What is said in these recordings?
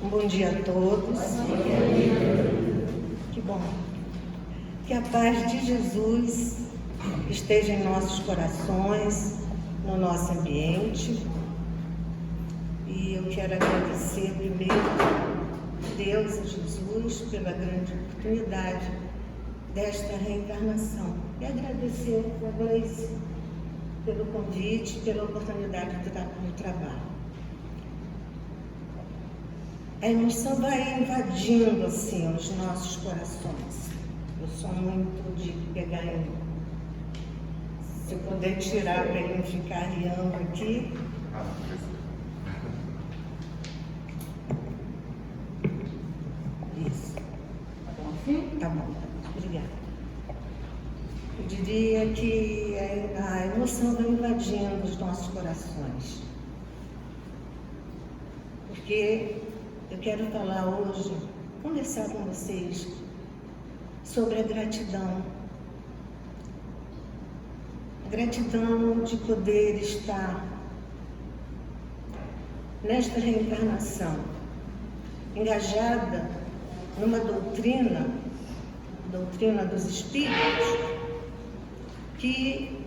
Um bom dia a todos. Que bom. Que a paz de Jesus esteja em nossos corações, no nosso ambiente. E eu quero agradecer primeiro a Deus e Jesus pela grande oportunidade desta reencarnação. E agradecer a Gleice pelo convite, pela oportunidade do trabalho. A emoção vai invadindo assim os nossos corações. Eu sou muito de pegar em... Se eu puder tirar para ele não ficar riando aqui. Isso. Tá bom assim? Tá bom. Obrigada. Eu diria que a emoção vai invadindo os nossos corações. Porque eu quero falar hoje, conversar com vocês sobre a gratidão. A gratidão de poder estar nesta reencarnação, engajada numa doutrina dos espíritos, que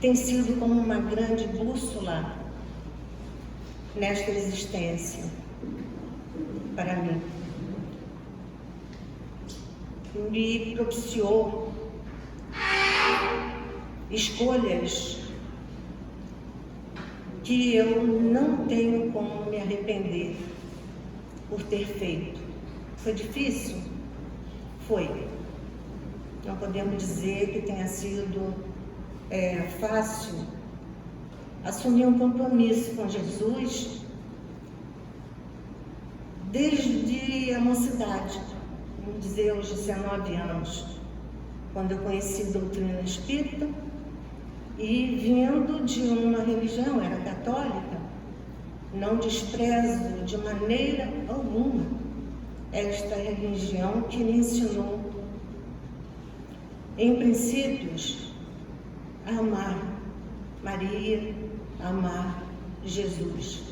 tem sido como uma grande bússola nesta existência. Para mim, me propiciou escolhas que eu não tenho como me arrepender por ter feito. Foi difícil? Foi. Não podemos dizer que tenha sido fácil assumir um compromisso com Jesus desde a mocidade, vamos dizer, aos 19 anos, quando eu conheci a doutrina espírita e vindo de uma religião, era católica, não desprezo de maneira alguma esta religião que me ensinou, em princípios, a amar Maria, a amar Jesus.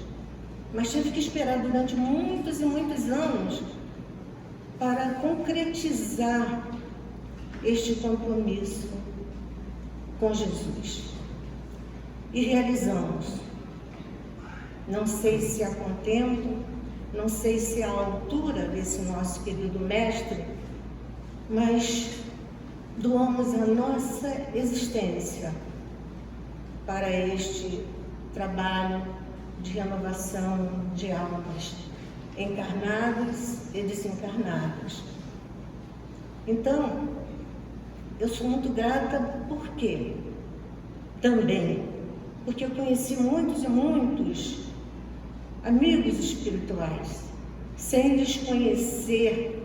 Mas tive que esperar durante muitos e muitos anos para concretizar este compromisso com Jesus. E realizamos. Não sei se há contento, não sei se há altura desse nosso querido mestre, mas doamos a nossa existência para este trabalho de renovação de almas encarnadas e desencarnadas. Então, eu sou muito grata, por quê? Também porque eu conheci muitos e muitos amigos espirituais, sem lhes conhecer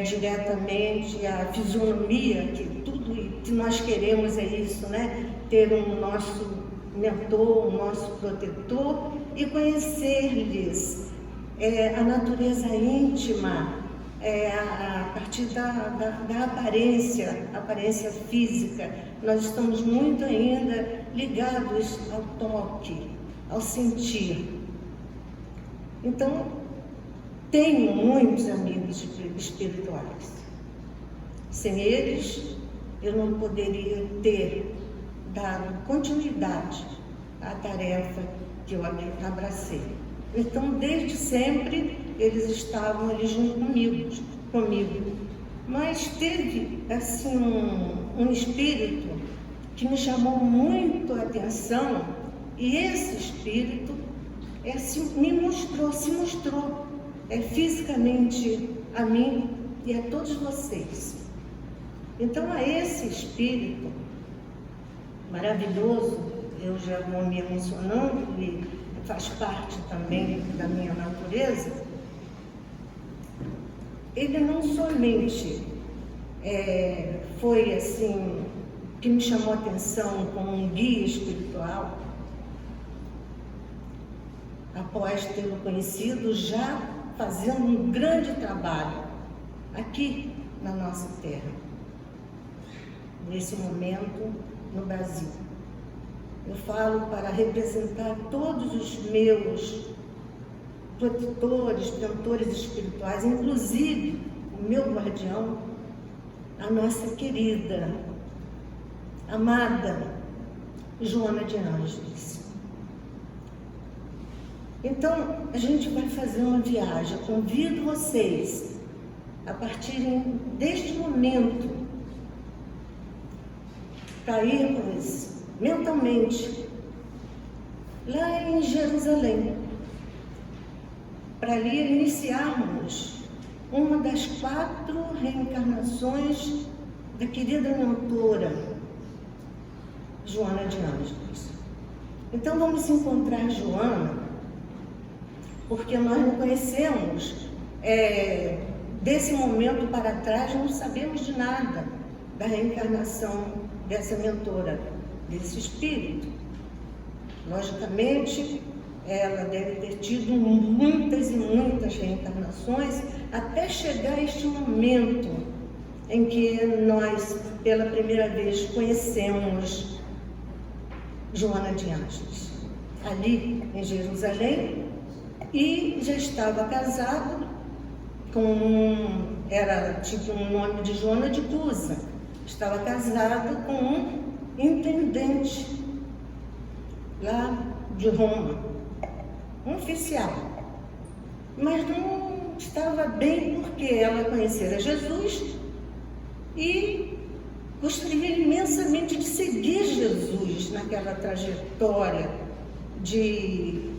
diretamente a fisionomia, que tudo que nós queremos é isso, né? Ter um nosso mentor, o nosso protetor, e conhecer-lhes a natureza íntima, a partir da aparência física. Nós estamos muito ainda ligados ao toque, ao sentir. Então, tenho muitos amigos espirituais. Sem eles, eu não poderia ter dado continuidade à tarefa que eu abracei. Então, desde sempre, eles estavam ali junto comigo. Mas teve, assim, um espírito que me chamou muito a atenção, e esse espírito se mostrou fisicamente a mim e a todos vocês. Então, a esse espírito maravilhoso, eu já vou me emocionando e faz parte também da minha natureza. Ele não somente foi assim, que me chamou a atenção como um guia espiritual, após tê-lo conhecido, já fazendo um grande trabalho aqui na nossa terra, nesse momento no Brasil. Eu falo para representar todos os meus protetores, mentores espirituais, inclusive o meu guardião, a nossa querida, amada Joana de Ângeles. Então, a gente vai fazer uma viagem. Eu convido vocês a partirem deste momento para irmos mentalmente lá em Jerusalém, para ali iniciarmos uma das 4 reencarnações da querida mentora Joana de Ângeles. Então vamos encontrar Joana, porque nós não conhecemos, desse momento para trás, não sabemos de nada da reencarnação dessa mentora, desse espírito. Logicamente, ela deve ter tido muitas e muitas reencarnações até chegar a este momento em que nós, pela primeira vez, conhecemos Joana de Ângeles, ali em Jerusalém, e já estava casada com, era tipo um nome de Joana de Cusa, estava casada com um intendente lá de Roma, um oficial, mas não estava bem porque ela conhecera Jesus e gostaria imensamente de seguir Jesus naquela trajetória de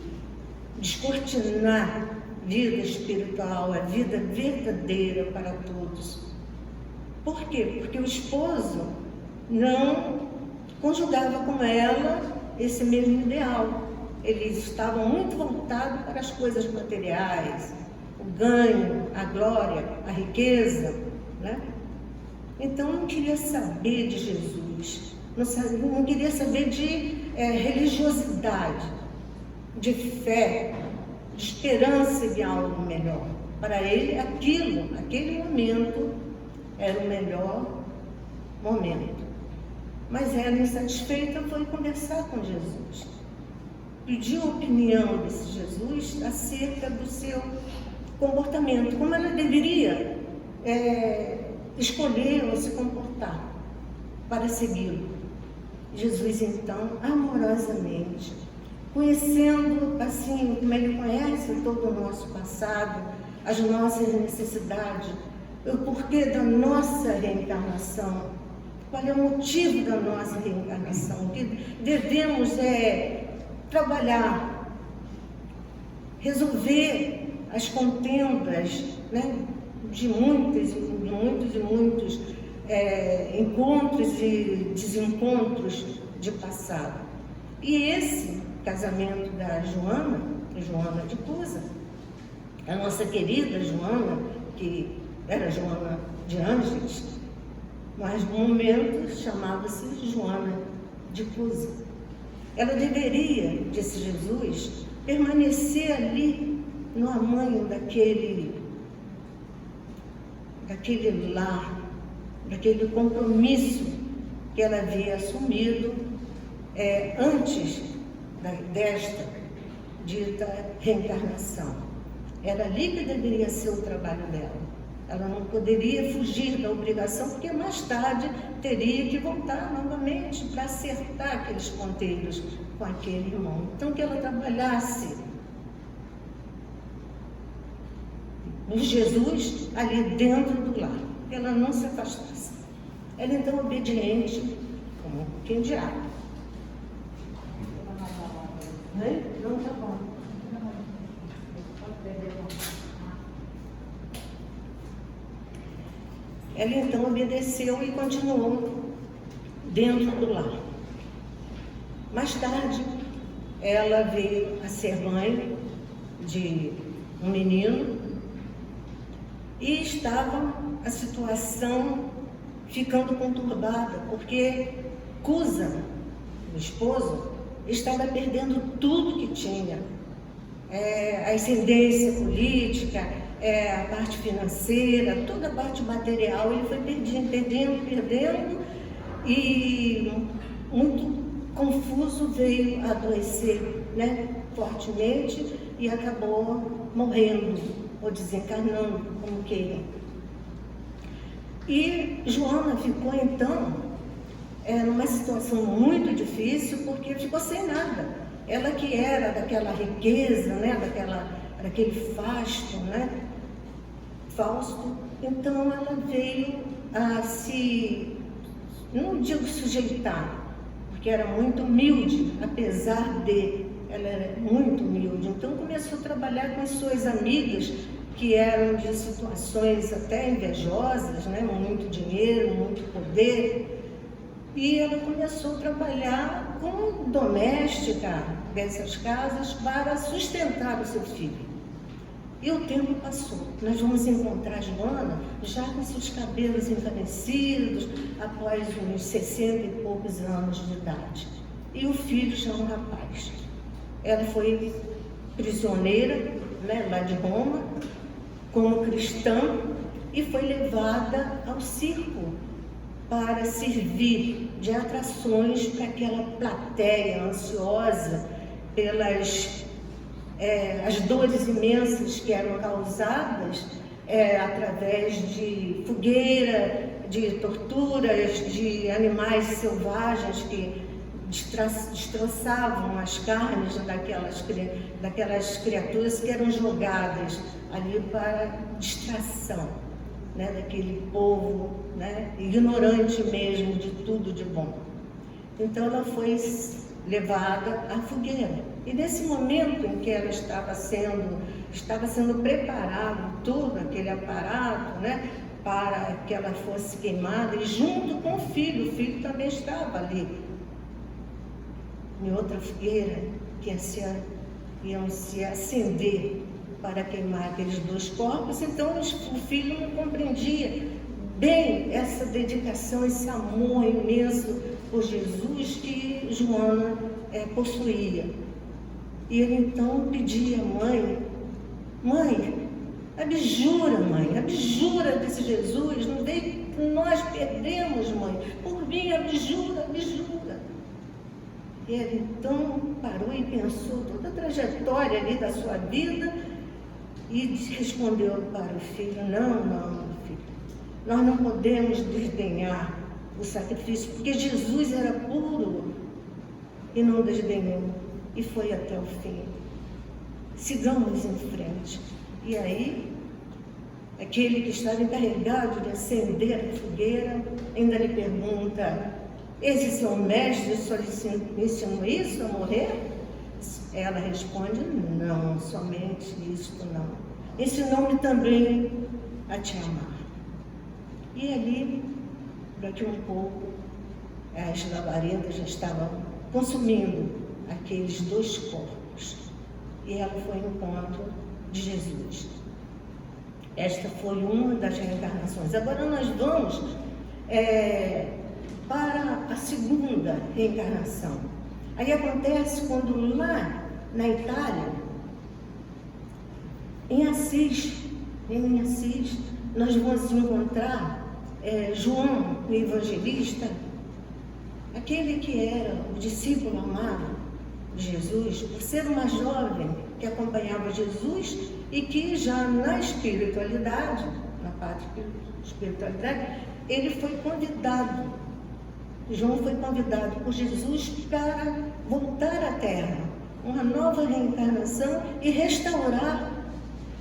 descortinar vida espiritual, a vida verdadeira para todos. Por quê? Porque o esposo não conjugava com ela esse mesmo ideal. Eles estavam muito voltados para as coisas materiais, o ganho, a glória, a riqueza, né? Então não queria saber de Jesus, não queria saber de religiosidade, de fé, de esperança de algo melhor. Para ele, aquele momento, era o melhor momento. Mas ela, insatisfeita, foi conversar com Jesus. Pediu a opinião desse Jesus acerca do seu comportamento, como ela deveria escolher ou se comportar para segui-lo. Jesus, então, amorosamente, conhecendo assim como ele conhece todo o nosso passado, as nossas necessidades, o porquê da nossa reencarnação, qual é o motivo da nossa reencarnação, que devemos trabalhar, resolver as contendas, né, de muitos encontros e desencontros de passado. E esse casamento da Joana de Cusa, a nossa querida Joana, que era Joana de Ângeles, mas no momento chamava-se Joana de Cusa. Ela deveria, disse Jesus, permanecer ali no amanho daquele lar, daquele compromisso que ela havia assumido antes desta dita reencarnação. Era ali que deveria ser o trabalho dela. Ela não poderia fugir da obrigação, porque mais tarde teria que voltar novamente para acertar aqueles ponteiros com aquele irmão. Então, que ela trabalhasse em Jesus ali dentro do lar, que ela não se afastasse. Ela, então, obediente, como quem dirá. Não, tá bom. Ela então obedeceu e continuou dentro do lar. Mais tarde, ela veio a ser mãe de um menino e estava a situação ficando conturbada, porque Cusa, o esposo, estava perdendo tudo que tinha, a ascendência política, a parte financeira, toda a parte material. Ele foi perdendo, e muito confuso, veio a adoecer, né, fortemente, e acabou morrendo ou desencarnando, como queiram. E Joana ficou então numa situação muito difícil, porque ficou sem nada. Ela que era daquela riqueza, né, daquele fasto, né, Fausto, então ela veio a se, não digo sujeitar, porque era muito humilde, apesar de, ela era muito humilde, então começou a trabalhar com as suas amigas, que eram de situações até invejosas, né, muito dinheiro, muito poder, e ela começou a trabalhar como doméstica dessas casas para sustentar o seu filho. E o tempo passou. Nós vamos encontrar Joana já com seus cabelos envanecidos, após uns 60 e poucos anos de idade. E o filho já um rapaz. Ela foi prisioneira, né, lá de Roma, como cristã, e foi levada ao circo para servir de atrações para aquela plateia ansiosa pelas as dores imensas que eram causadas através de fogueira, de torturas, de animais selvagens que destroçavam as carnes daquelas criaturas que eram jogadas ali para distração, né, daquele povo, né, ignorante mesmo de tudo de bom. Então ela foi levada à fogueira. E nesse momento em que ela estava sendo preparado todo aquele aparato, né, para que ela fosse queimada, e junto com o filho também estava ali, em outra fogueira, que iam se acender para queimar aqueles dois corpos. Então o filho não compreendia bem essa dedicação, esse amor imenso por Jesus que Joana possuía. E ele então pedia à mãe: mãe, abjura desse Jesus, não vê que nós perdemos, mãe, por mim, abjura. E ele então parou e pensou toda a trajetória ali da sua vida e respondeu para o filho: não, meu filho, nós não podemos desdenhar o sacrifício, porque Jesus era puro e não desdenhou, e foi até o fim. Sigamos em frente. E aí, aquele que estava encarregado de acender a fogueira ainda lhe pergunta: esse seu mestre só lhe ensinou isso, a morrer? Ela responde: não, somente isto não. Ensinou-me também a te amar. E ali, daqui um pouco, as labaredas já estavam consumindo aqueles dois corpos. E ela foi ao encontro de Jesus. Esta foi uma das reencarnações. Agora nós vamos para a segunda reencarnação. Aí acontece quando lá na Itália, em Assis, nós vamos encontrar João, o evangelista, aquele que era o discípulo amado de Jesus, por ser uma jovem que acompanhava Jesus e que já na espiritualidade, na parte de espiritualidade, ele foi convidado, João foi convidado por Jesus para voltar à Terra, uma nova reencarnação e restaurar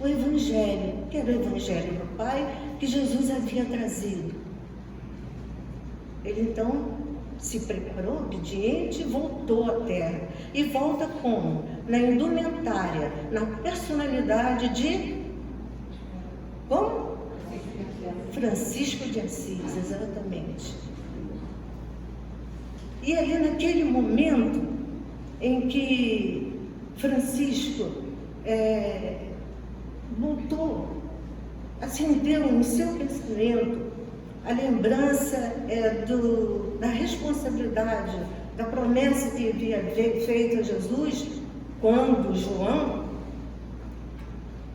o Evangelho, que era o Evangelho do Pai, que Jesus havia trazido. Ele então se preparou, obediente, e voltou à Terra. E volta como? Na indumentária, na personalidade de... Como? Francisco de Assis, exatamente. E ali naquele momento em que Francisco voltou, acendeu no seu pensamento a lembrança da responsabilidade, da promessa que havia feito a Jesus, quando João,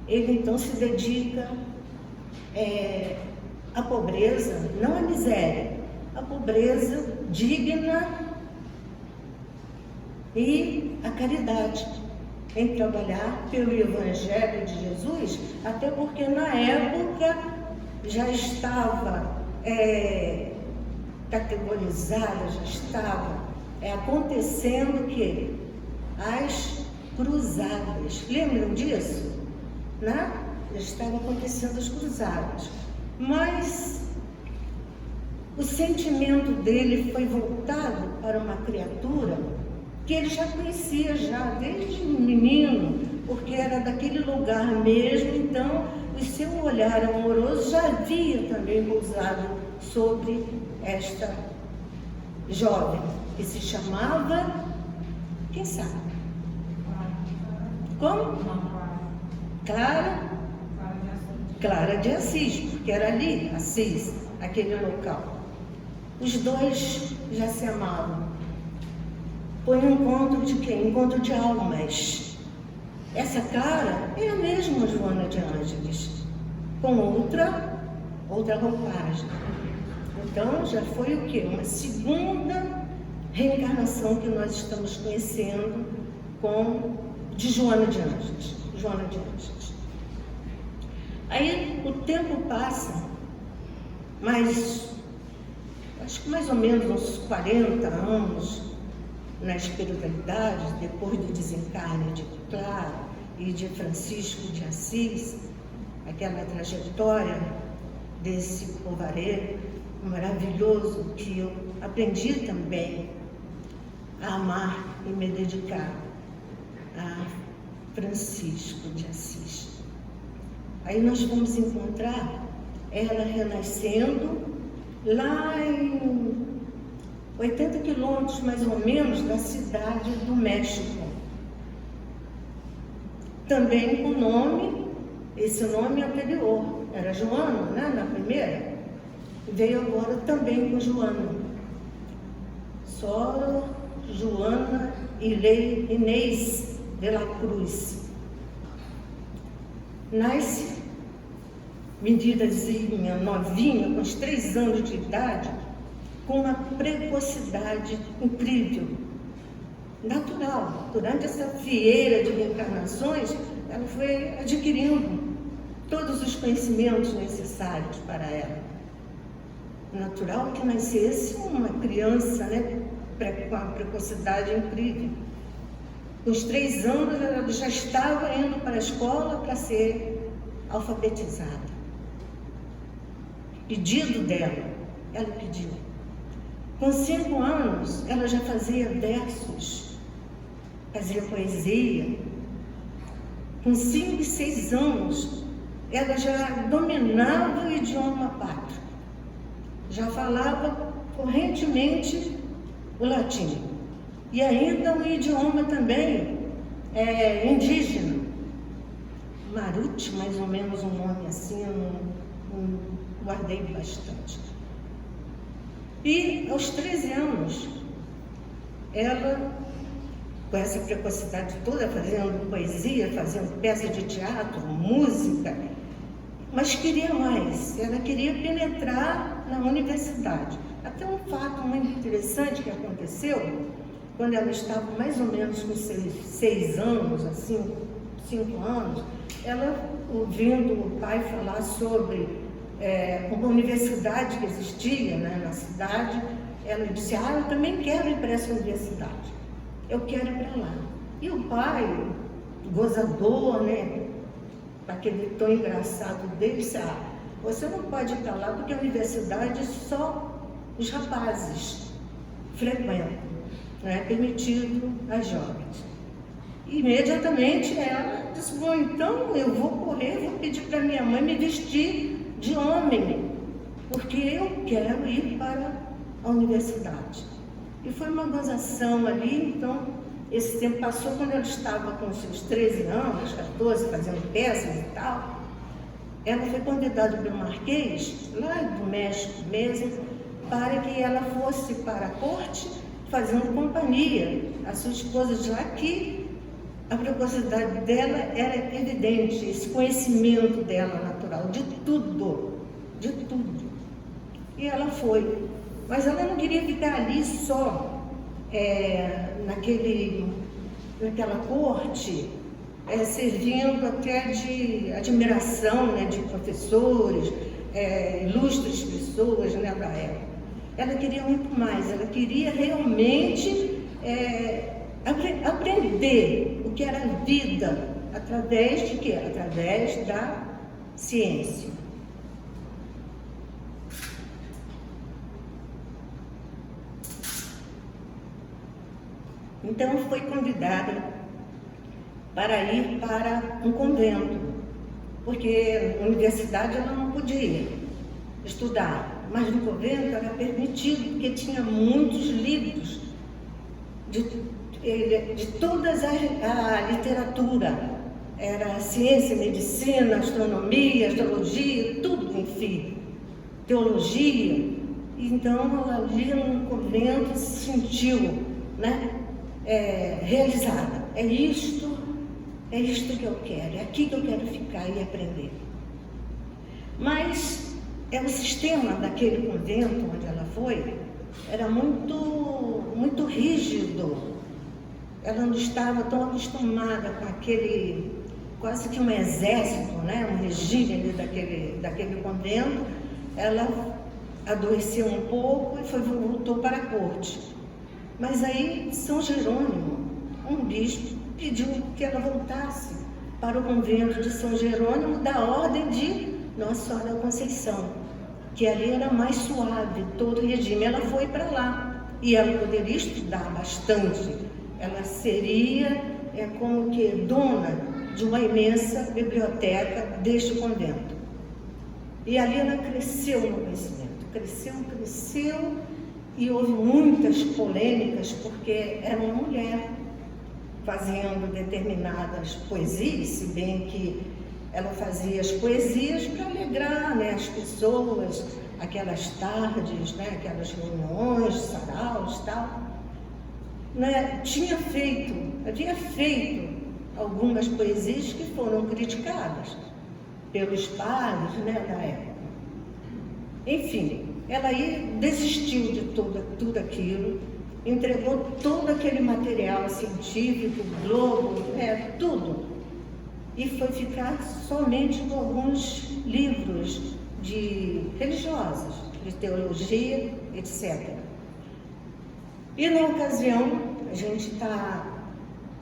ele então se dedica à pobreza, não à miséria, à pobreza digna e à caridade. em trabalhar pelo Evangelho de Jesus, até porque na época já estava categorizada, já estava acontecendo que as cruzadas, lembram disso? Né? Já estavam acontecendo as cruzadas, mas o sentimento dele foi voltado para uma criatura que ele já conhecia já desde menino, porque era daquele lugar mesmo, então o seu olhar amoroso já havia também pousado sobre esta jovem, que se chamava, quem sabe? Como? Clara de Assis, porque era ali, Assis, aquele local. Os dois já se amavam. Foi um encontro de quem? Encontro de almas. Essa Clara é a mesma Joana de Ângeles, com outra roupagem. Então já foi o quê? Uma segunda reencarnação que nós estamos conhecendo de Joana de Ângeles. Joana de Ângeles. Aí o tempo passa, mas acho que mais ou menos uns 40 anos na espiritualidade, depois do desencarne de Clara e de Francisco de Assis, aquela trajetória desse povareiro maravilhoso que eu aprendi também a amar e me dedicar a Francisco de Assis. Aí nós vamos encontrar ela renascendo lá em 80 quilômetros mais ou menos da cidade do México. Também com nome, esse nome anterior, era Joana, né, na primeira, veio agora também com Joana. Só Joana Inês de la Cruz. Nasce, medidazinha, novinha, com uns 3 anos de idade, com uma precocidade incrível, natural. Durante essa fieira de reencarnações, ela foi adquirindo todos os conhecimentos necessários para ela. Natural que nascesse uma criança, né, com uma precocidade incrível. Com os 3 anos, ela já estava indo para a escola para ser alfabetizada. Pedido dela, ela pediu. Com 5 anos, ela já fazia versos, fazia poesia. Com 5 e 6 anos, ela já dominava o idioma pátrio. Já falava correntemente o latim. E ainda um idioma também indígena. Maruti, mais ou menos um nome assim, eu não guardei bastante. E aos 13 anos, ela, com essa precocidade toda, fazendo poesia, fazendo peça de teatro, música, mas queria mais, ela queria penetrar na universidade. Até um fato muito interessante que aconteceu, quando ela estava mais ou menos com 6 anos, assim, 5 anos, ela, ouvindo o pai falar sobre uma universidade que existia, né, na cidade, ela disse, eu também quero ir para essa universidade, eu quero ir para lá. E o pai, gozador, né, aquele tom engraçado dele, disse, você não pode ir para lá porque a universidade só os rapazes frequentam, não é permitido às jovens. Imediatamente ela disse, bom, então eu vou correr, vou pedir para minha mãe me vestir de homem, porque eu quero ir para a universidade. E foi uma gozação ali, então esse tempo passou. Quando ela estava com seus 13 anos, 14, fazendo peças e tal, ela foi convidada pelo Marquês, lá do México mesmo, para que ela fosse para a corte, fazendo companhia à sua esposa, já que a precocidade dela era evidente, esse conhecimento dela natural, de tudo, de tudo. E ela foi, mas ela não queria ficar ali só, naquela corte, servindo até de admiração, né, de professores, ilustres pessoas, né, da época. Ela queria muito mais, ela queria realmente aprender o que era a vida, através de quê? Através da ciência. Então foi convidada para ir para um convento, porque na universidade ela não podia estudar, mas no convento era permitido, porque tinha muitos livros de toda a literatura, era ciência, medicina, astronomia, astrologia, tudo, enfim, teologia. Então ela ali no convento se sentiu, né, realizada. É isto que eu quero, é aqui que eu quero ficar e aprender. Mas o sistema daquele convento onde ela foi era muito rígido. Ela não estava tão acostumada com aquele, quase que um exército, né, um regime daquele convento. Ela adoeceu um pouco e voltou para a corte. Mas aí São Jerônimo, um bispo, pediu que ela voltasse para o convento de São Jerônimo da Ordem de Nossa Senhora da Conceição, que ali era mais suave, todo o regime. Ela foi para lá e ela poderia estudar bastante. Ela seria como que dona de uma imensa biblioteca deste convento. E ali ela cresceu no conhecimento, cresceu, e houve muitas polêmicas, porque era uma mulher fazendo determinadas poesias, se bem que ela fazia as poesias para alegrar, né, as pessoas, aquelas tardes, né, aquelas reuniões, saraus e tal. Né, havia feito algumas poesias que foram criticadas pelos padres, né, da época. Enfim, ela aí desistiu de tudo aquilo, entregou todo aquele material científico, globo, tudo, e foi ficar somente com alguns livros religiosos, de teologia, etc. E na ocasião, a gente está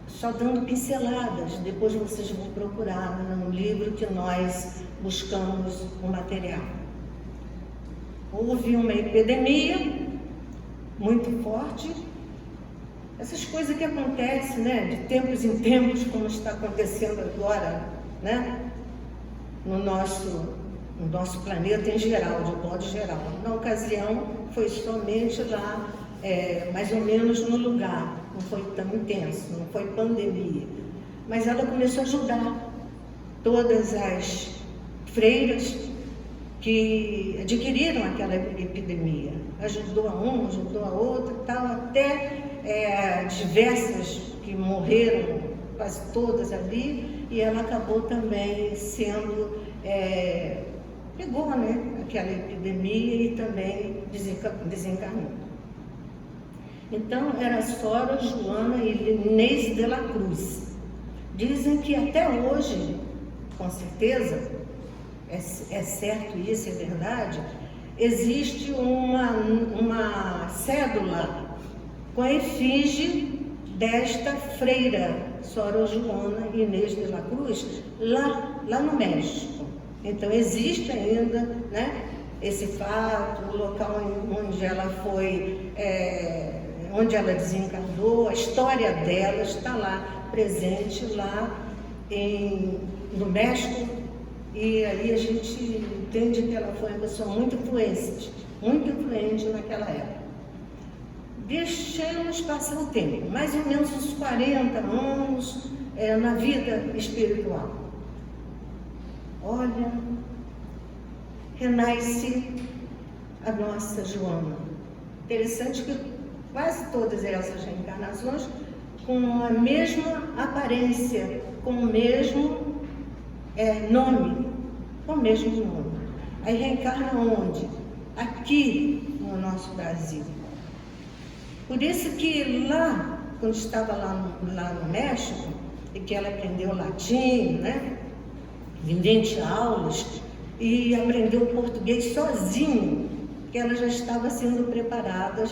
só dando pinceladas, depois vocês vão procurar no livro que nós buscamos o material. Houve uma epidemia muito forte, essas coisas que acontecem, né, de tempos em tempos, como está acontecendo agora, né, no nosso planeta em geral, de um modo geral. Na ocasião, foi somente lá, mais ou menos no lugar, não foi tão intenso, não foi pandemia. Mas ela começou a ajudar todas as freiras que adquiriram aquela epidemia. Ajudou a uma, ajudou a outra, tal, até diversas que morreram, quase todas ali, e ela acabou também sendo, pegou, né, aquela epidemia e também desencarnou. Então, era Sora Joana e Inês de la Cruz. Dizem que até hoje, com certeza, é certo isso, é verdade, existe uma cédula com a efígie desta freira, Sora Joana e Inês de la Cruz, lá no México. Então, existe ainda, né, esse fato, o local onde ela foi, onde ela desencarnou, a história dela está lá, presente lá no México, e aí a gente entende que ela foi uma pessoa muito influente naquela época. Deixamos passar o tempo, mais ou menos uns 40 anos na vida espiritual. Olha, renasce a nossa Joana. Interessante que quase todas essas reencarnações com a mesma aparência, com o mesmo nome, com o mesmo nome. Aí reencarna onde? Aqui no nosso Brasil. Por isso que lá, quando estava lá no México, e que ela aprendeu latim, né? Em 20 aulas, e aprendeu português sozinho, que ela já estava sendo preparada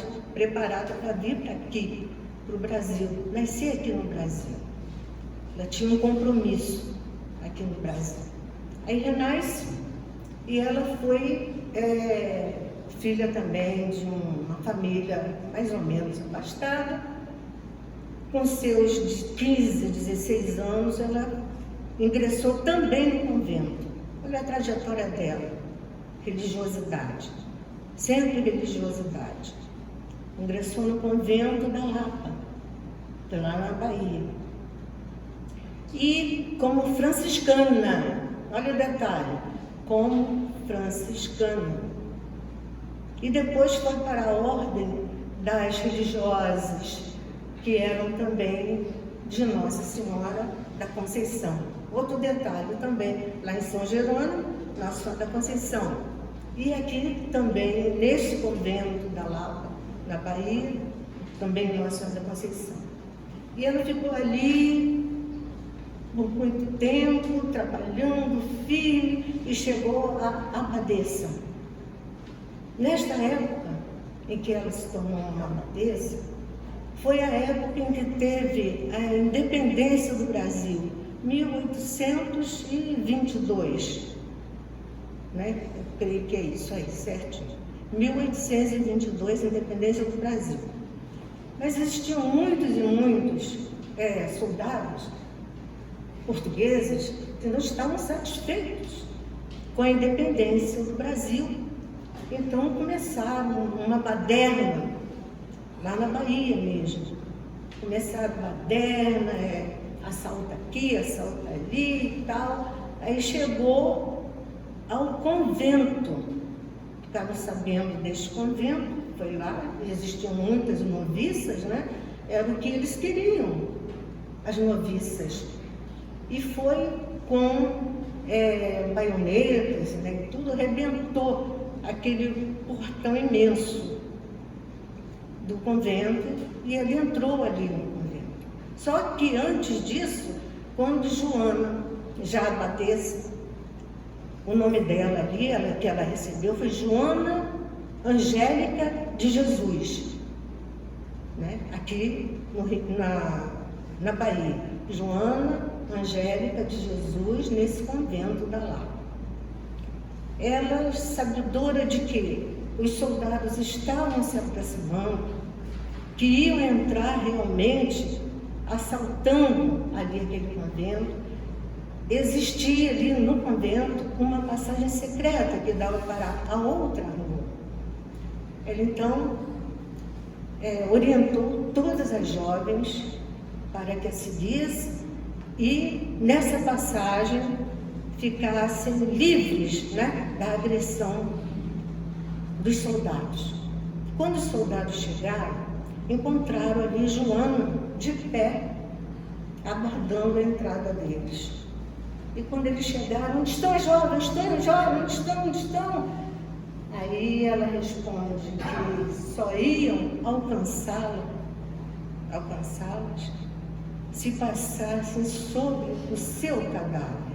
para vir para aqui, para o Brasil, nascer aqui no Brasil. Ela tinha um compromisso aqui no Brasil. Aí renasce e ela foi filha também de uma família mais ou menos abastada. Com seus 15, 16 anos, ela ingressou também no convento. Olha a trajetória dela, religiosidade, sempre religiosidade. Ingressou no convento da Lapa, lá na Bahia. E como franciscana, olha o detalhe, como franciscana. E depois foi para a ordem das religiosas, que eram também de Nossa Senhora da Conceição. Outro detalhe também, lá em São Jerônimo, Nossa Senhora da Conceição. E aqui também, neste convento da Lapa, na Bahia, também Nossa Senhora da Conceição. E ela ficou ali por muito tempo, trabalhando, firme, e chegou à abadesa. Nesta época em que ela se tornou uma abadesa, foi a época em que teve a independência do Brasil, 1822, né? Eu creio que é isso aí, certinho. 1822, independência do Brasil. Mas existiam muitos e muitos soldados portugueses que não estavam satisfeitos com a independência do Brasil. Então começaram uma baderna, lá na Bahia mesmo. Começaram baderna, assalto aqui, assalto ali e tal. Aí chegou ao convento. Ficaram sabendo deste convento, foi lá, existiam muitas noviças, né? Era o que eles queriam, as noviças. E foi com baionetas, né? Tudo arrebentou aquele portão imenso do convento, e ele entrou ali no convento. Só que antes disso, quando Joana já abadesa, o nome dela ali, que ela recebeu, foi Joana Angélica de Jesus, né? Aqui na Bahia. Joana Angélica de Jesus, nesse convento da Lapa. Ela, sabedora de que os soldados estavam se aproximando, que iam entrar realmente assaltando ali aquele convento, existia ali no convento uma passagem secreta que dava para a outra rua. Ela então orientou todas as jovens para que a seguissem e nessa passagem ficassem livres, né, da agressão dos soldados. Quando os soldados chegaram, encontraram ali Joana de pé, aguardando a entrada deles. E quando eles chegaram, onde estão as jovens? Onde estão? Aí ela responde que só iam alcançá-las se passassem sobre o seu cadáver.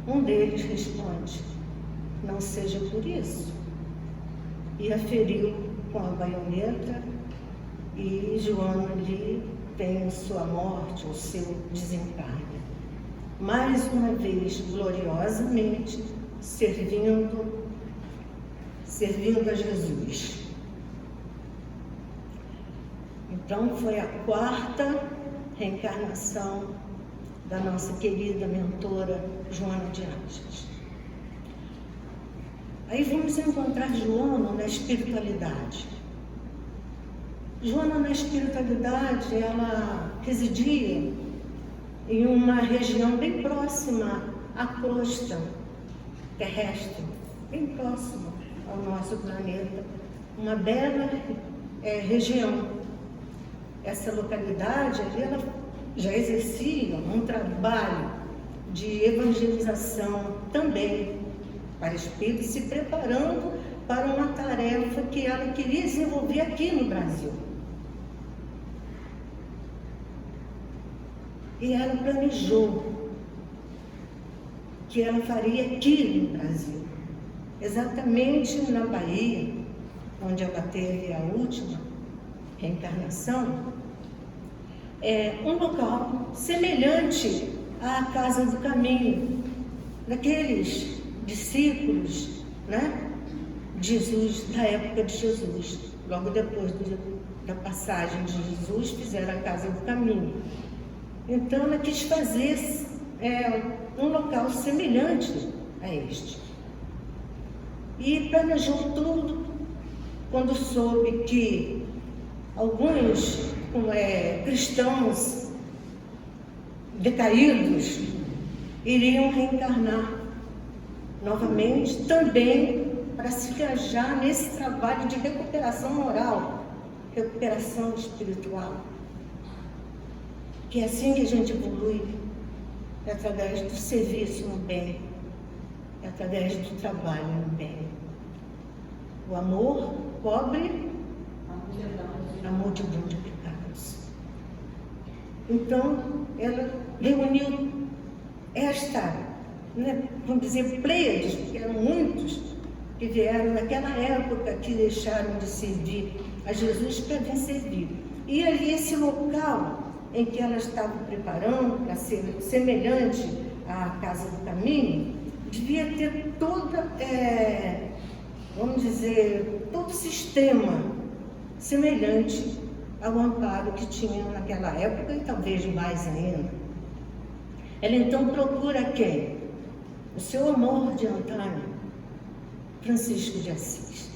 Um deles responde: não seja por isso. E a feriu com a baioneta, e Joana ali tem a sua morte, o seu desencarne. Mais uma vez, gloriosamente, servindo a Jesus. Então, foi a quarta reencarnação da nossa querida mentora Joana de Ângeles. Aí vamos encontrar Joana na espiritualidade. Joana na espiritualidade, ela residia em uma região bem próxima à crosta terrestre, bem próxima ao nosso planeta, uma bela região. Essa localidade ali, ela já exercia um trabalho de evangelização também para espíritos, se preparando para uma tarefa que ela queria desenvolver aqui no Brasil. E ela planejou que ela faria aqui no Brasil, exatamente na Bahia, onde ela teve a última reencarnação, um local semelhante à Casa do Caminho, daqueles discípulos, né, de Jesus, da época de Jesus. Logo depois da passagem de Jesus, fizeram a Casa do Caminho. Então ela quis fazer um local semelhante a este. E planejou tudo. Quando soube que alguns cristãos decaídos iriam reencarnar novamente, também para se engajar nesse trabalho de recuperação moral, recuperação espiritual. Que é assim que a gente evolui, é através do serviço no bem, é através do trabalho no bem. O amor cobre a multidão de pecados. Então, ela reuniu vamos dizer, pleiades, porque eram muitos que vieram naquela época que deixaram de servir a Jesus para vir servir. E ali esse local em que ela estava preparando para ser semelhante à Casa do Caminho, devia ter toda, vamos dizer, todo o sistema semelhante ao amparo que tinha naquela época e talvez mais ainda. Ela então procura quem? O seu amor de antaño, Francisco de Assis,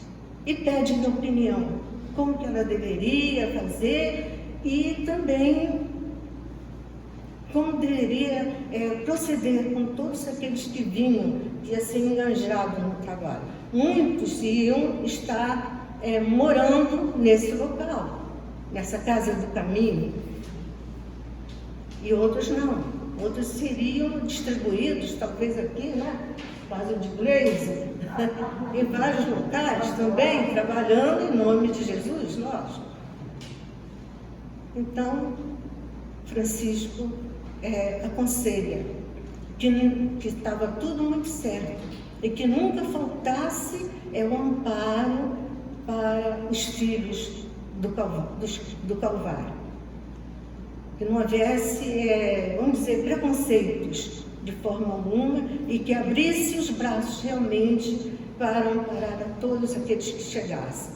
e pede uma opinião, como que ela deveria fazer e também como deveria proceder com todos aqueles que vinham, que iam ser engajados no trabalho. Muitos iam estar morando nesse local, nessa Casa do Caminho, e outros não. Outros seriam distribuídos, talvez aqui, né? Casa de Gleise, em vários locais também, trabalhando em nome de Jesus, lógico. Então, Francisco aconselha que estava tudo muito certo e que nunca faltasse o amparo para os filhos do Calvário. Que não houvesse, vamos dizer, preconceitos de forma alguma e que abrisse os braços realmente para amparar a todos aqueles que chegassem.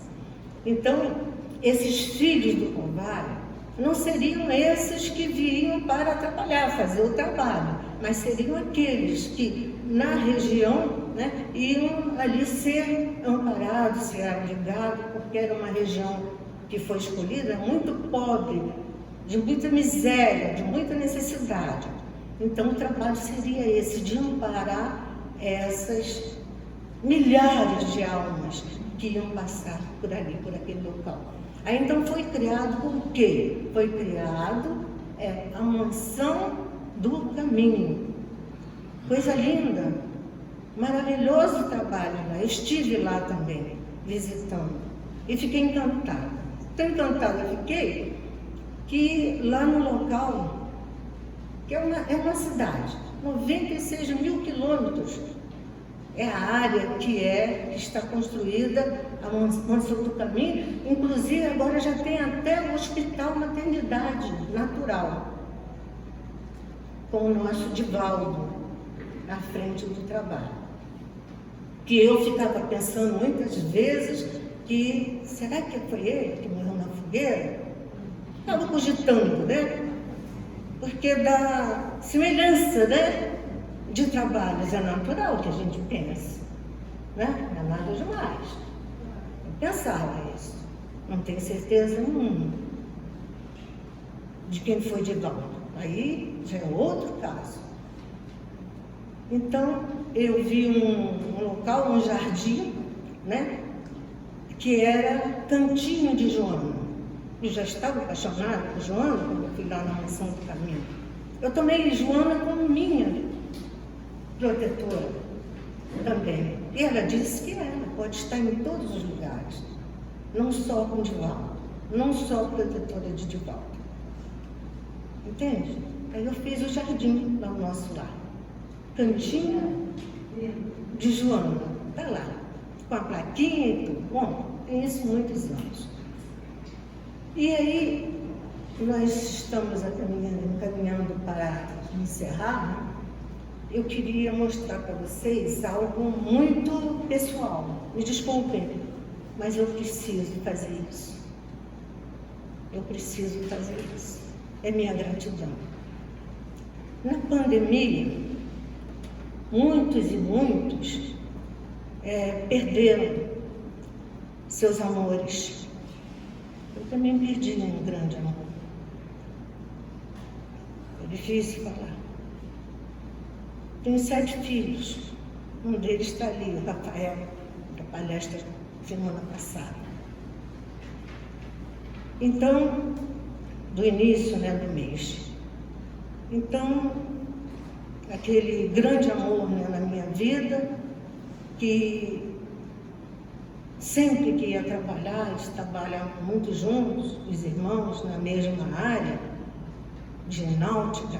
Então, esses filhos do Calvário não seriam esses que vinham para atrapalhar, fazer o trabalho, mas seriam aqueles que na região, né, iam ali ser amparados, ser abrigados, porque era uma região que foi escolhida muito pobre, de muita miséria, de muita necessidade. Então o trabalho seria esse, de amparar essas milhares de almas que iam passar por ali, por aquele local. Aí então foi criado o quê? Foi criado a mansão do caminho. Coisa linda, maravilhoso trabalho lá. Eu estive lá também, visitando, e fiquei encantada. Tão encantada fiquei, que lá no local, que é uma cidade, 96 mil quilômetros, é a área que está construída, a Mansão do Caminho. Inclusive agora já tem até o hospital maternidade natural, com o nosso Divaldo à frente do trabalho. Que eu ficava pensando muitas vezes que, será que foi ele que morreu na fogueira? Estava cogitando, né? Porque da semelhança, né, de trabalhos é natural que a gente pense, né? Não é nada demais. Eu pensava isso. Não tenho certeza nenhuma de quem foi Divaldo. Aí já é outro caso. Então, eu vi um local, um jardim, né, que era Cantinho de Joana. Eu já estava apaixonada por Joana quando eu fui lá na Mansão do Caminho. Eu tomei Joana como minha protetora também. E ela disse que ela pode estar em todos os lugares, não só com Divaldo, não só protetora de Divaldo. Entende? Aí eu fiz o jardim lá no nosso lar. Cantinho de Joana, tá lá, com a plaquinha e tudo. Bom, tem isso muitos anos. E aí, nós estamos caminhando para encerrar, né? Eu queria mostrar para vocês algo muito pessoal. Me desculpem, mas eu preciso fazer isso. Eu preciso fazer isso. É minha gratidão. Na pandemia, muitos e muitos perderam seus amores. Eu também perdi um grande amor. É difícil falar. Tenho 7 filhos. Um deles está ali, o Rafael, da palestra semana passada. Então, do início, do mês. Então, aquele grande amor na minha vida, que sempre que ia trabalhar, eles trabalhavam muito juntos, os irmãos, na mesma área de náutica.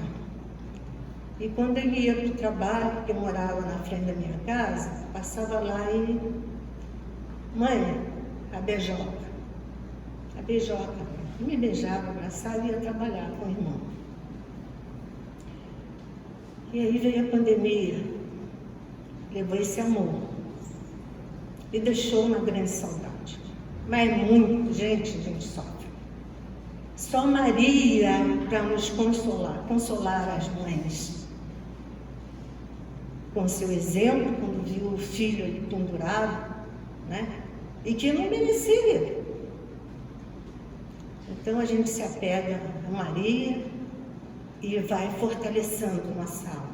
E quando ele ia para o trabalho, porque morava na frente da minha casa, passava lá e... Mãe, a beijoca. A beijoca. Me beijava, abraçava e ia trabalhar com o irmão. E aí veio a pandemia, levou esse amor e deixou uma grande saudade. Mas muito, gente, a gente sofre. Só Maria para nos consolar as mães. Com seu exemplo, quando viu o filho ali pendurado, e que não merecia. Então a gente se apega a Maria e vai fortalecendo nossa alma.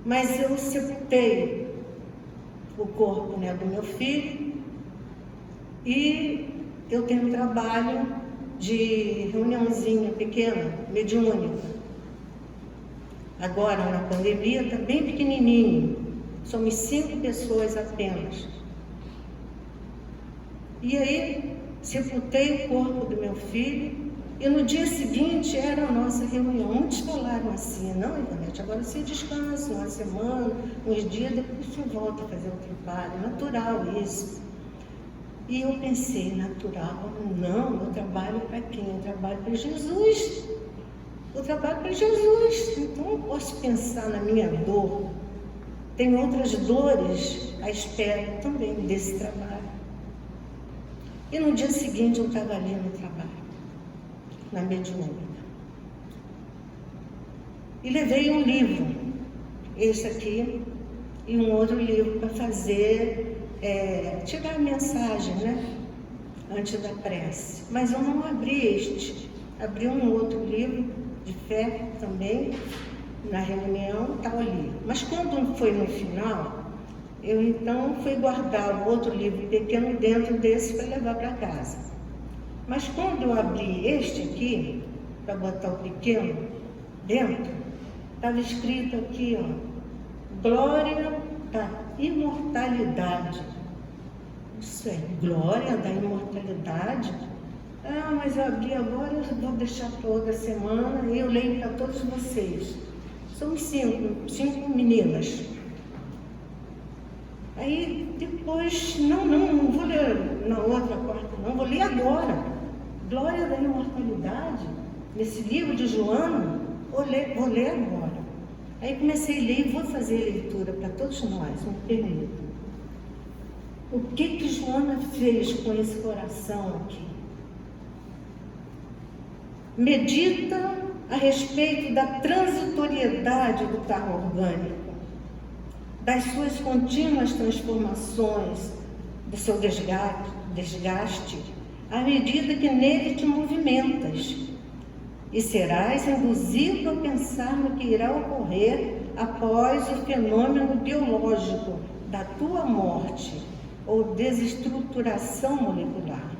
Mas eu sepultei o corpo do meu filho e eu tenho um trabalho de reuniãozinha pequena, mediúnica. Agora, na pandemia, está bem pequenininho. Somos 5 pessoas apenas. E aí, sepultei o corpo do meu filho e no dia seguinte era a nossa reunião. Muitos falaram assim: não, Ivonete, agora você descansa uma semana, uns dias, depois você volta a fazer o trabalho. Natural isso. E eu pensei: natural? Não, eu trabalho para quem? Eu trabalho para Jesus. Eu trabalho para Jesus. Então eu posso pensar na minha dor. Tem outras dores à espera também desse trabalho. E no dia seguinte eu estava ali no trabalho, na mediúnica. E levei um livro, esse aqui, e um outro livro para fazer, tirar a mensagem, antes da prece. Mas eu não abri este, abri um outro livro de fé também, na reunião, tal ali. Mas quando foi no final, eu então fui guardar o outro livro pequeno dentro desse para levar para casa. Mas quando eu abri este aqui, para botar o pequeno dentro, estava escrito aqui, glória da imortalidade. Isso é glória da imortalidade? Ah, mas eu abri agora, eu vou deixar para outra semana e eu leio para todos vocês. Somos 5 meninas. Aí depois, não vou ler na outra quarta, não, vou ler agora. Glória da imortalidade, nesse livro de Joana, vou ler agora. Aí comecei a ler e vou fazer a leitura para todos nós, me permita. O que Joana fez com esse coração aqui? Medita a respeito da transitoriedade do carro orgânico, das suas contínuas transformações, do seu desgaste, à medida que nele te movimentas, e serás induzido a pensar no que irá ocorrer após o fenômeno biológico da tua morte ou desestruturação molecular.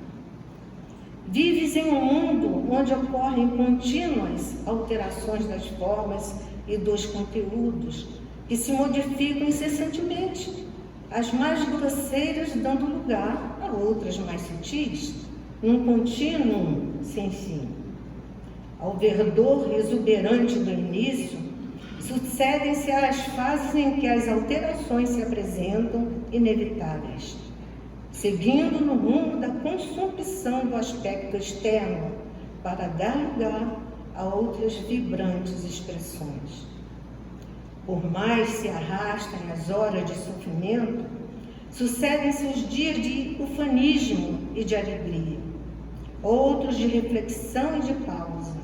Vives em um mundo onde ocorrem contínuas alterações das formas e dos conteúdos, que se modificam incessantemente, as mais grosseiras dando lugar a outras mais sutis, num contínuo sem fim. Ao verdor exuberante do início, sucedem-se as fases em que as alterações se apresentam inevitáveis, seguindo no rumo da consumpção do aspecto externo, para dar lugar a outras vibrantes expressões. Por mais se arrastem as horas de sofrimento, sucedem-se os dias de ufanismo e de alegria, outros de reflexão e de pausa,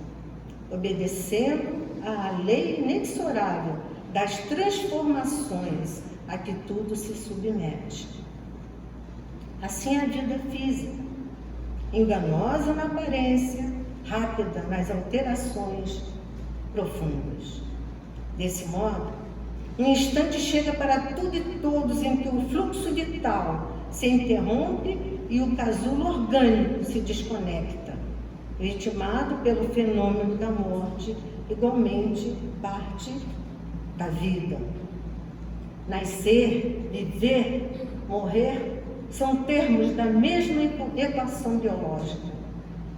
obedecendo à lei inexorável das transformações a que tudo se submete. Assim é a vida física, enganosa na aparência, rápida nas alterações profundas. Desse modo, um instante chega para tudo e todos em que o fluxo vital se interrompe e o casulo orgânico se desconecta, vitimado pelo fenômeno da morte, igualmente parte da vida. Nascer, viver, morrer são termos da mesma equação biológica.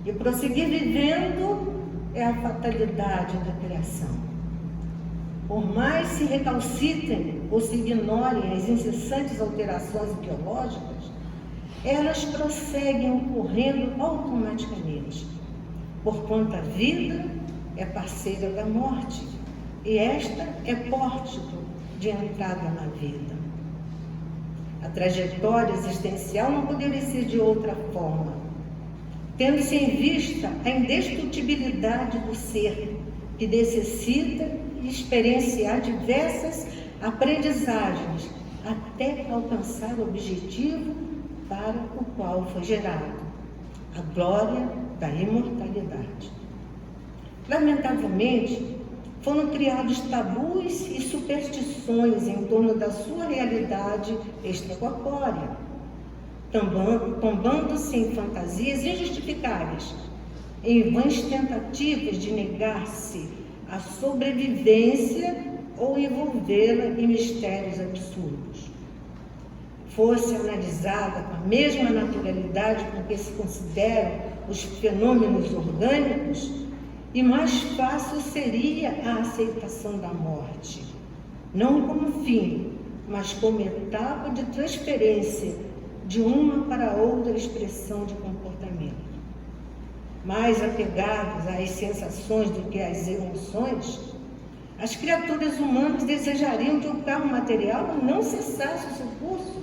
E prosseguir vivendo é a fatalidade da criação. Por mais se recalcitrem ou se ignorem as incessantes alterações biológicas, elas prosseguem ocorrendo automaticamente, porquanto a vida é parceira da morte, e esta é pórtico de entrada na vida. A trajetória existencial não poderia ser de outra forma, tendo-se em vista a indestrutibilidade do ser, que necessita experienciar diversas aprendizagens até alcançar o objetivo para o qual foi gerado, a glória da imortalidade. Lamentavelmente, foram criados tabus e superstições em torno da sua realidade extracorpórea, tombando-se em fantasias injustificáveis, em vãs tentativas de negar-se a sobrevivência ou envolvê-la em mistérios absurdos. Fosse analisada com a mesma naturalidade com que se consideram os fenômenos orgânicos, e mais fácil seria a aceitação da morte, não como fim, mas como etapa de transferência de uma para outra expressão de comportamento. Mais apegados às sensações do que às emoções, as criaturas humanas desejariam que o carro material não cessasse o seu curso,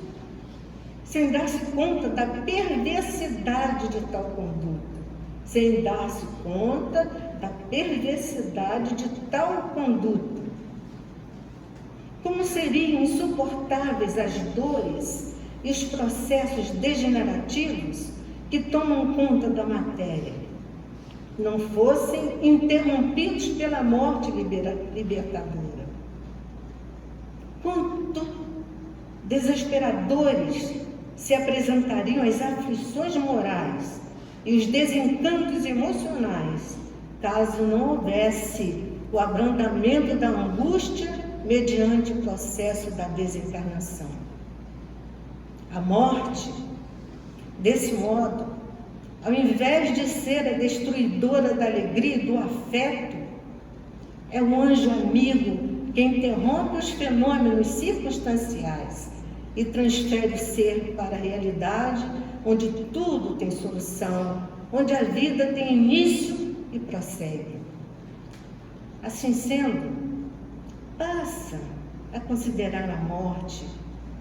sem dar-se conta da perversidade de tal conduta, sem dar-se conta da perversidade de tal conduta. Como seriam insuportáveis as dores e os processos degenerativos que tomam conta da matéria, não fossem interrompidos pela morte libertadora. Quanto desesperadores se apresentariam as aflições morais e os desencantos emocionais, caso não houvesse o abrandamento da angústia mediante o processo da desencarnação. A morte, desse modo, ao invés de ser a destruidora da alegria e do afeto, é o anjo amigo que interrompe os fenômenos circunstanciais e transfere o ser para a realidade onde tudo tem solução, onde a vida tem início e prossegue. Assim sendo, passa a considerar a morte,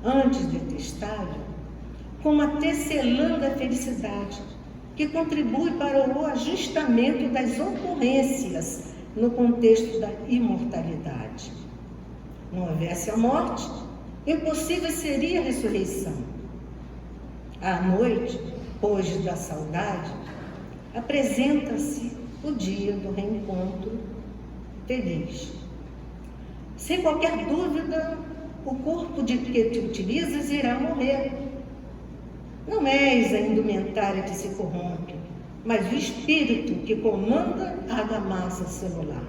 antes detestável, como a tecelã da felicidade, que contribui para o ajustamento das ocorrências no contexto da imortalidade. Não houvesse a morte, impossível seria a ressurreição. À noite, hoje da saudade, apresenta-se o dia do reencontro feliz. Sem qualquer dúvida, o corpo de que te utilizas irá morrer. Não és a indumentária que se corrompe, mas o espírito que comanda a argamassa celular.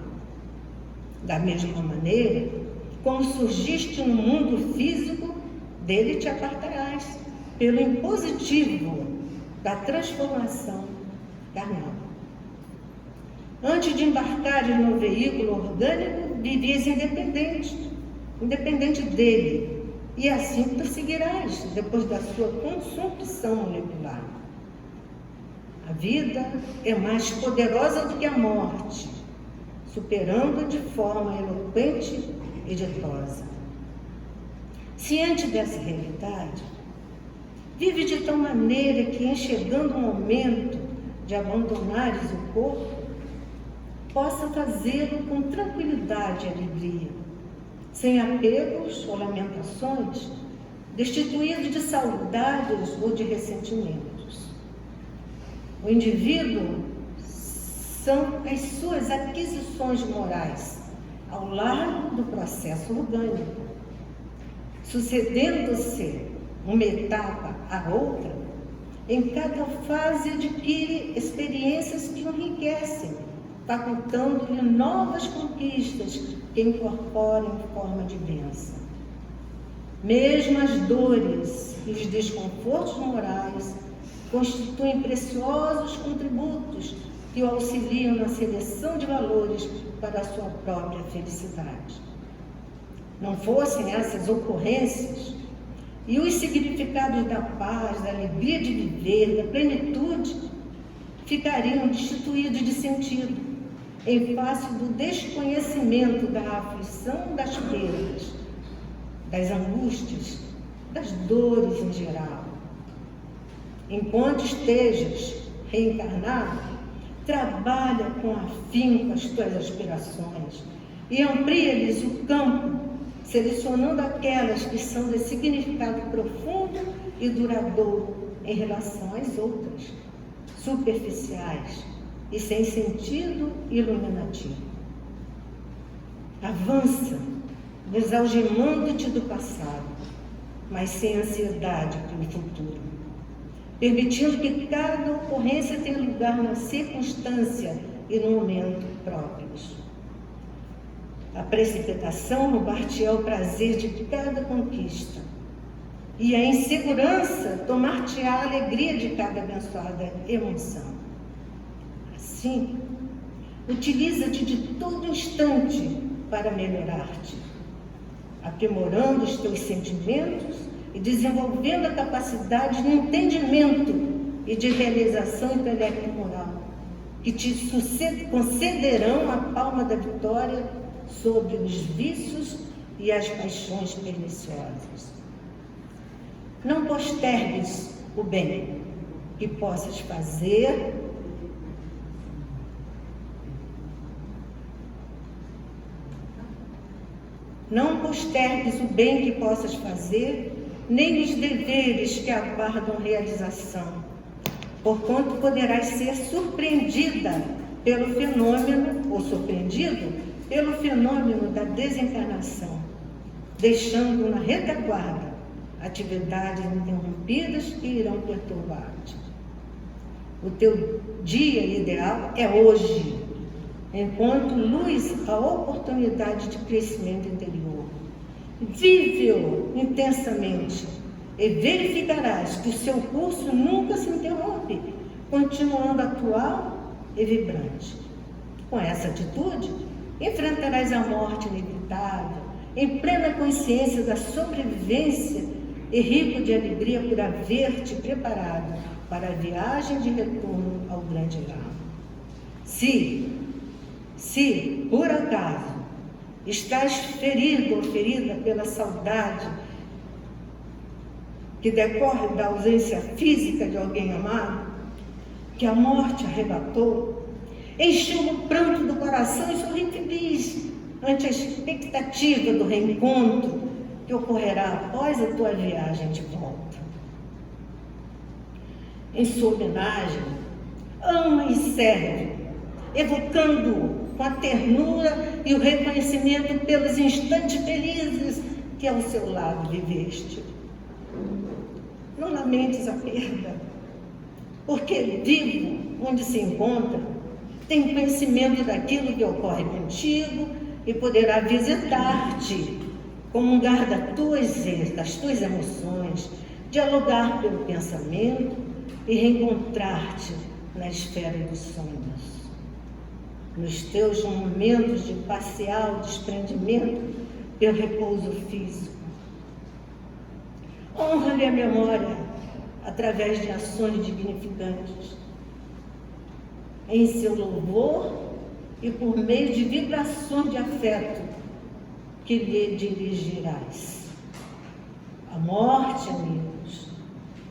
Da mesma maneira, como surgiste no mundo físico, dele te apartarás, pelo impositivo da transformação carnal. Antes de embarcares no veículo orgânico, vivias independente dele, e assim prosseguirás depois da sua consumpção molecular. A vida é mais poderosa do que a morte, superando-a de forma eloquente e ditosa. Ciente dessa realidade, vive de tal maneira que, enxergando o momento de abandonares o corpo, possa fazê-lo com tranquilidade e alegria, sem apegos ou lamentações, destituído de saudades ou de ressentimentos. O indivíduo são as suas aquisições morais ao largo do processo orgânico, sucedendo-se uma etapa à outra. Em cada fase adquire experiências que o enriquecem, facultando-lhe novas conquistas que incorporam em forma de bênção. Mesmo as dores e os desconfortos morais constituem preciosos contributos que o auxiliam na seleção de valores para a sua própria felicidade. Não fossem essas ocorrências e os significados da paz, da alegria de viver, da plenitude, ficariam destituídos de sentido, em face do desconhecimento da aflição, das perdas, das angústias, das dores em geral. Enquanto estejas reencarnado, trabalha com afinco as tuas aspirações e amplia-lhes o campo, selecionando aquelas que são de significado profundo e duradouro em relação às outras, superficiais e sem sentido iluminativo. Avança, desalgemando-te do passado, mas sem ansiedade pelo futuro, permitindo que cada ocorrência tenha lugar na circunstância e no momento próprios. A precipitação roubar-te-á o prazer de cada conquista, e a insegurança tomar-te-á a alegria de cada abençoada emoção. Assim, utiliza-te de todo instante para melhorar-te, aprimorando os teus sentimentos e desenvolvendo a capacidade de entendimento e de realização intelecto-moral, que te concederão a palma da vitória sobre os vícios e as paixões perniciosas. Não postergues o bem que possas fazer nem os deveres que aguardam realização, porquanto poderás ser surpreendida pelo fenômeno, ou surpreendido pelo fenômeno da desencarnação, deixando na retaguarda atividades interrompidas que irão perturbar-te. O teu dia ideal é hoje, enquanto luz a oportunidade de crescimento interior. Vive-o intensamente e verificarás que o seu curso nunca se interrompe, continuando atual e vibrante. Com essa atitude, enfrentarás a morte inevitável, em plena consciência da sobrevivência e rico de alegria por haver-te preparado para a viagem de retorno ao grande lar. Se, por acaso, estás ferido ou ferida pela saudade que decorre da ausência física de alguém amado, que a morte arrebatou, encheu o pranto do coração e sorri feliz ante a expectativa do reencontro que ocorrerá após a tua viagem de volta. Em sua homenagem, ama e serve, evocando-o com a ternura e o reconhecimento pelos instantes felizes que ao seu lado viveste. Não lamentes a perda, porque vivo onde se encontra, tem conhecimento daquilo que ocorre contigo e poderá visitar-te, comungar das tuas emoções, dialogar pelo pensamento e reencontrar-te na esfera dos sonhos. nos teus momentos de parcial desprendimento pelo repouso físico. Honra-lhe a memória através de ações dignificantes, em seu louvor e por meio de vibrações de afeto que lhe dirigirás. A morte, amigos,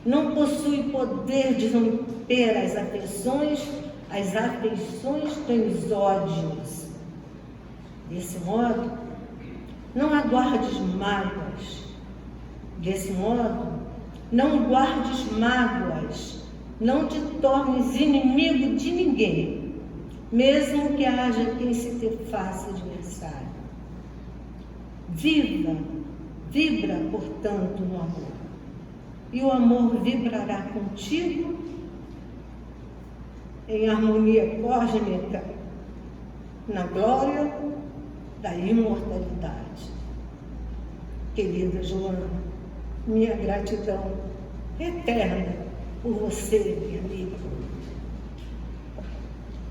não possui poder de romper as afeições dos ódios. Desse modo, não aguardes mágoas. Desse modo, não guardes mágoas. Não te tornes inimigo de ninguém, mesmo que haja quem se te faça adversário. Vibra, portanto, no amor. E o amor vibrará contigo em harmonia cósmica, na glória da imortalidade. Querida Joana, minha gratidão eterna por você, minha amiga.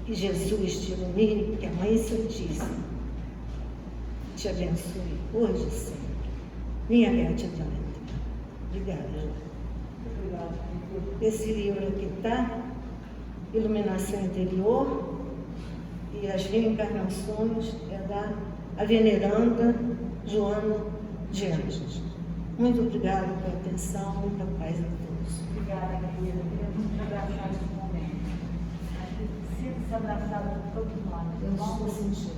Que Jesus te ilumine, que a Mãe Santíssima te abençoe hoje e sempre. Minha gratidão. Obrigada, Joana. Esse livro aqui está Iluminação Interior, e as reencarnações é da Veneranda Joana de Anjos. Muito obrigada pela atenção, muita paz a todos. Obrigada, querida. Queremos te abraçar nesse momento. Sinta-se abraçada por todos nós. Eu estou sentindo.